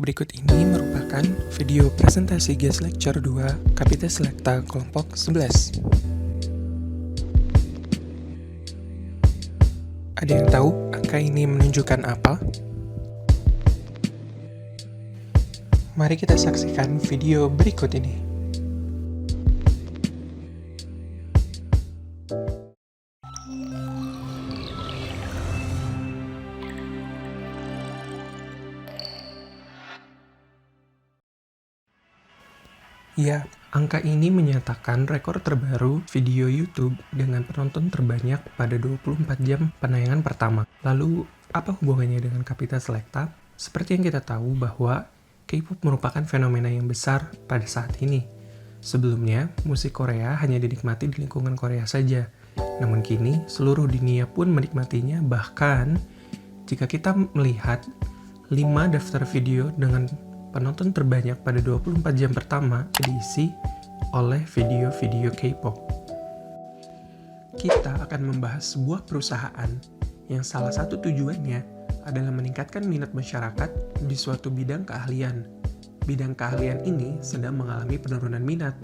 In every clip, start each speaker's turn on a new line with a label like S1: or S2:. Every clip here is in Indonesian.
S1: Berikut ini merupakan video presentasi Guest Lecture 2 Kapita Selecta kelompok 11. Ada yang tahu angka ini menunjukkan apa? Mari kita saksikan video berikut ini. Ya, angka ini menyatakan rekor terbaru video YouTube dengan penonton terbanyak pada 24 jam penayangan pertama. Lalu, apa hubungannya dengan Kapita Selecta? Seperti yang kita tahu bahwa K-pop merupakan fenomena yang besar pada saat ini. Sebelumnya, musik Korea hanya dinikmati di lingkungan Korea saja. Namun kini, seluruh dunia pun menikmatinya, bahkan jika kita melihat 5 daftar video dengan penonton terbanyak pada 24 jam pertama diisi oleh video-video K-pop. Kita akan membahas sebuah perusahaan yang salah satu tujuannya adalah meningkatkan minat masyarakat di suatu bidang keahlian. Bidang keahlian ini sedang mengalami penurunan minat.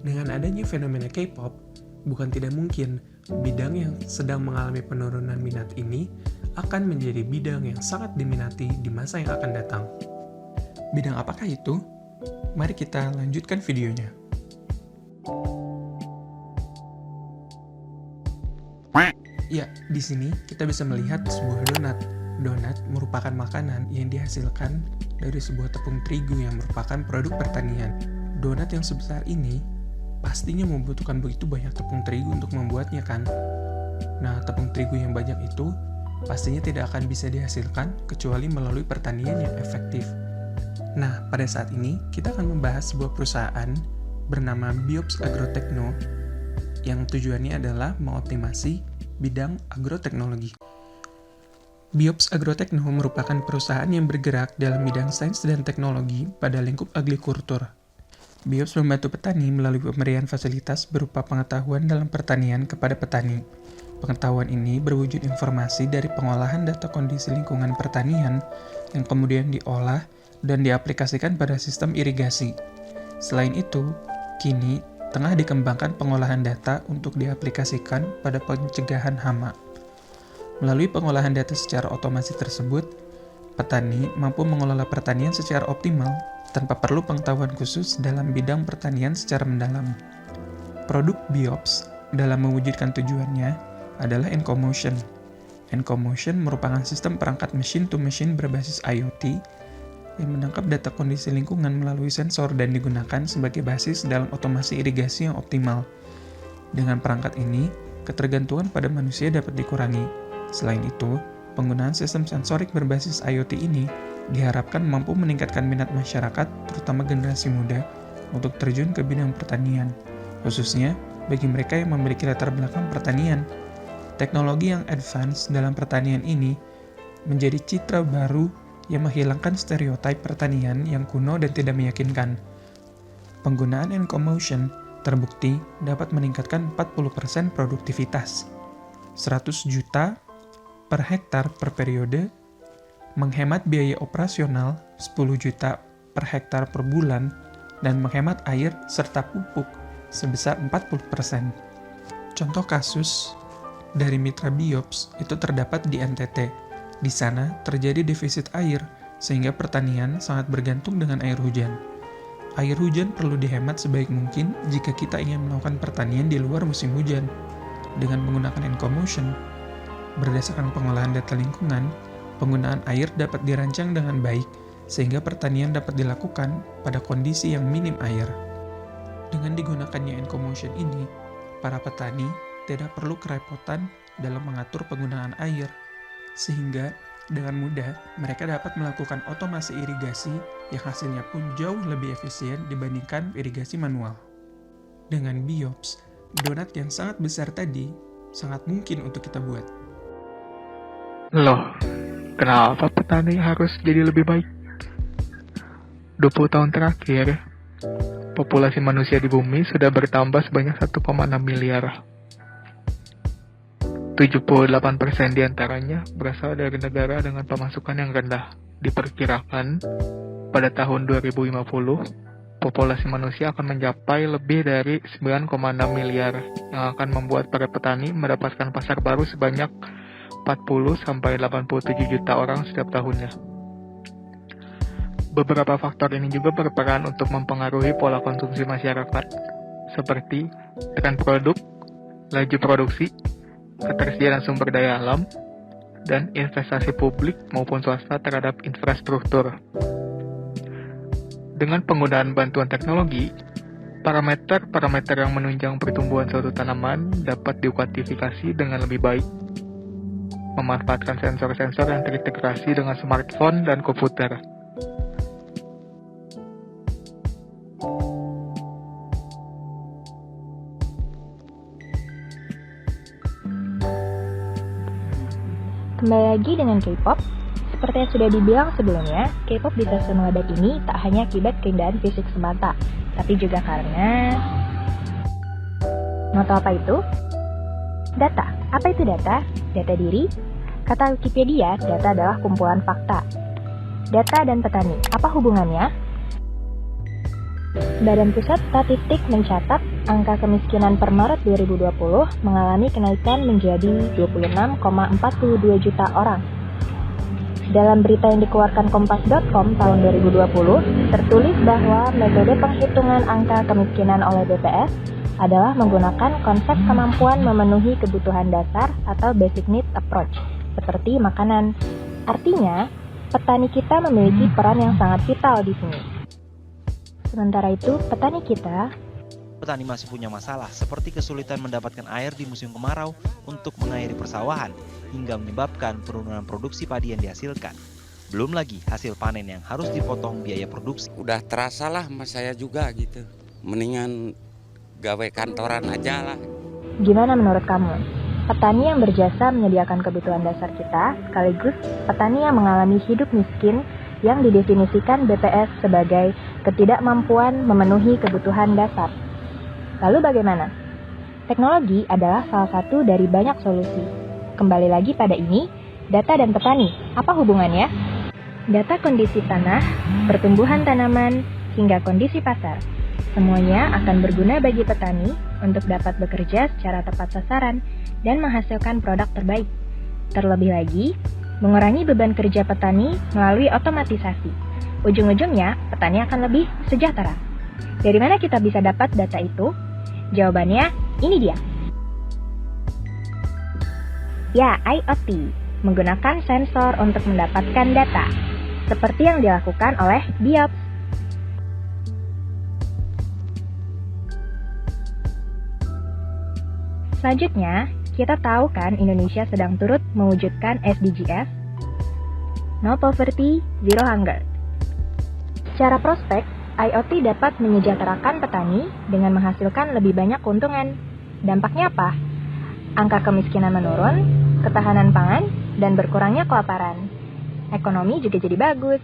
S1: Dengan adanya fenomena K-pop, bukan tidak mungkin bidang yang sedang mengalami penurunan minat ini akan menjadi bidang yang sangat diminati di masa yang akan datang. Bidang apakah itu? Mari kita lanjutkan videonya. Ya, di sini kita bisa melihat sebuah donat. Donat merupakan makanan yang dihasilkan dari sebuah tepung terigu yang merupakan produk pertanian. Donat yang sebesar ini pastinya membutuhkan begitu banyak tepung terigu untuk membuatnya kan? Nah, tepung terigu yang banyak itu pastinya tidak akan bisa dihasilkan kecuali melalui pertanian yang efektif. Nah, pada saat ini kita akan membahas sebuah perusahaan bernama Biops Agrotechno yang tujuannya adalah mengoptimasi bidang agroteknologi. Biops Agrotechno merupakan perusahaan yang bergerak dalam bidang sains dan teknologi pada lingkup agrikultur. Biops membantu petani melalui pemberian fasilitas berupa pengetahuan dalam pertanian kepada petani. Pengetahuan ini berwujud informasi dari pengolahan data kondisi lingkungan pertanian yang kemudian diolah dan diaplikasikan pada sistem irigasi. Selain itu, kini tengah dikembangkan pengolahan data untuk diaplikasikan pada pencegahan hama. Melalui pengolahan data secara otomasi tersebut, petani mampu mengelola pertanian secara optimal tanpa perlu pengetahuan khusus dalam bidang pertanian secara mendalam. Produk Biops dalam mewujudkan tujuannya adalah EncoMotion. EncoMotion merupakan sistem perangkat machine-to-machine berbasis IoT yang menangkap data kondisi lingkungan melalui sensor dan digunakan sebagai basis dalam otomasi irigasi yang optimal. Dengan perangkat ini, ketergantungan pada manusia dapat dikurangi. Selain itu, penggunaan sistem sensorik berbasis IoT ini diharapkan mampu meningkatkan minat masyarakat, terutama generasi muda, untuk terjun ke bidang pertanian, khususnya bagi mereka yang memiliki latar belakang pertanian. Teknologi yang advance dalam pertanian ini menjadi citra baru yang menghilangkan stereotip pertanian yang kuno dan tidak meyakinkan. Penggunaan EncoMotion terbukti dapat meningkatkan 40% produktivitas, 100 juta per hektar per periode, menghemat biaya operasional 10 juta per hektar per bulan, dan menghemat air serta pupuk sebesar 40%. Contoh kasus dari mitra Biops itu terdapat di NTT. Di sana terjadi defisit air, sehingga pertanian sangat bergantung dengan air hujan. Air hujan perlu dihemat sebaik mungkin jika kita ingin melakukan pertanian di luar musim hujan. Dengan menggunakan EncoMotion, berdasarkan pengolahan data lingkungan, penggunaan air dapat dirancang dengan baik, sehingga pertanian dapat dilakukan pada kondisi yang minim air. Dengan digunakannya EncoMotion ini, para petani tidak perlu kerepotan dalam mengatur penggunaan air, sehingga dengan mudah mereka dapat melakukan otomasi irigasi yang hasilnya pun jauh lebih efisien dibandingkan irigasi manual. Dengan Biops, donat yang sangat besar tadi sangat mungkin untuk kita buat.
S2: Loh, kenapa petani harus jadi lebih baik? 20 tahun terakhir, populasi manusia di bumi sudah bertambah sebanyak 1,6 miliar. 78% diantaranya berasal dari negara dengan pemasukan yang rendah. Diperkirakan pada tahun 2050, populasi manusia akan mencapai lebih dari 9,6 miliar yang akan membuat para petani mendapatkan pasar baru sebanyak 40-87 juta orang setiap tahunnya. Beberapa faktor ini juga berperan untuk mempengaruhi pola konsumsi masyarakat, seperti tren produk, laju produksi, ketersediaan sumber daya alam, dan investasi publik maupun swasta terhadap infrastruktur. Dengan penggunaan bantuan teknologi, parameter-parameter yang menunjang pertumbuhan suatu tanaman dapat dikuantifikasi dengan lebih baik, memanfaatkan sensor-sensor yang terintegrasi dengan smartphone dan komputer.
S3: Kembali lagi dengan K-pop. Seperti yang sudah dibilang sebelumnya, K-pop bisa semeledak ini tak hanya akibat keindahan fisik semata, tapi juga karena... Mau tahu apa itu? Data. Apa itu data? Data diri? Kata Wikipedia, data adalah kumpulan fakta. Data dan petani, apa hubungannya? Badan Pusat Statistik mencatat angka kemiskinan per Maret 2020 mengalami kenaikan menjadi 26,42 juta orang. Dalam berita yang dikeluarkan Kompas.com tahun 2020, tertulis bahwa metode penghitungan angka kemiskinan oleh BPS adalah menggunakan konsep kemampuan memenuhi kebutuhan dasar atau basic needs approach, seperti makanan. Artinya, petani kita memiliki peran yang sangat vital di sini. Sementara itu, petani
S4: masih punya masalah seperti kesulitan mendapatkan air di musim kemarau untuk mengairi persawahan hingga menyebabkan penurunan produksi padi yang dihasilkan. Belum lagi hasil panen yang harus dipotong biaya produksi.
S5: Udah terasa lah sama saya juga gitu. Mendingan gawe kantoran aja lah.
S3: Gimana menurut kamu? Petani yang berjasa menyediakan kebutuhan dasar kita, sekaligus petani yang mengalami hidup miskin yang didefinisikan BPS sebagai ketidakmampuan memenuhi kebutuhan dasar. Lalu bagaimana? Teknologi adalah salah satu dari banyak solusi. Kembali lagi pada ini, data dan petani, apa hubungannya? Data kondisi tanah, pertumbuhan tanaman, hingga kondisi pasar. Semuanya akan berguna bagi petani untuk dapat bekerja secara tepat sasaran dan menghasilkan produk terbaik. Terlebih lagi, mengurangi beban kerja petani melalui otomatisasi. Ujung-ujungnya, petani akan lebih sejahtera. Dari mana kita bisa dapat data itu? Jawabannya, ini dia. Ya, IoT, menggunakan sensor untuk mendapatkan data, seperti yang dilakukan oleh Biops. Selanjutnya, kita tahu kan Indonesia sedang turut mewujudkan SDGs, No Poverty, Zero Hunger. Secara prospek, IoT dapat menyejahterakan petani dengan menghasilkan lebih banyak keuntungan. Dampaknya apa? Angka kemiskinan menurun, ketahanan pangan, dan berkurangnya kelaparan. Ekonomi juga jadi bagus.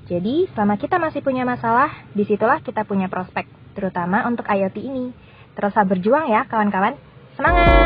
S3: Jadi, selama kita masih punya masalah, disitulah kita punya prospek, terutama untuk IoT ini. Teruslah berjuang ya, kawan-kawan. Semangat!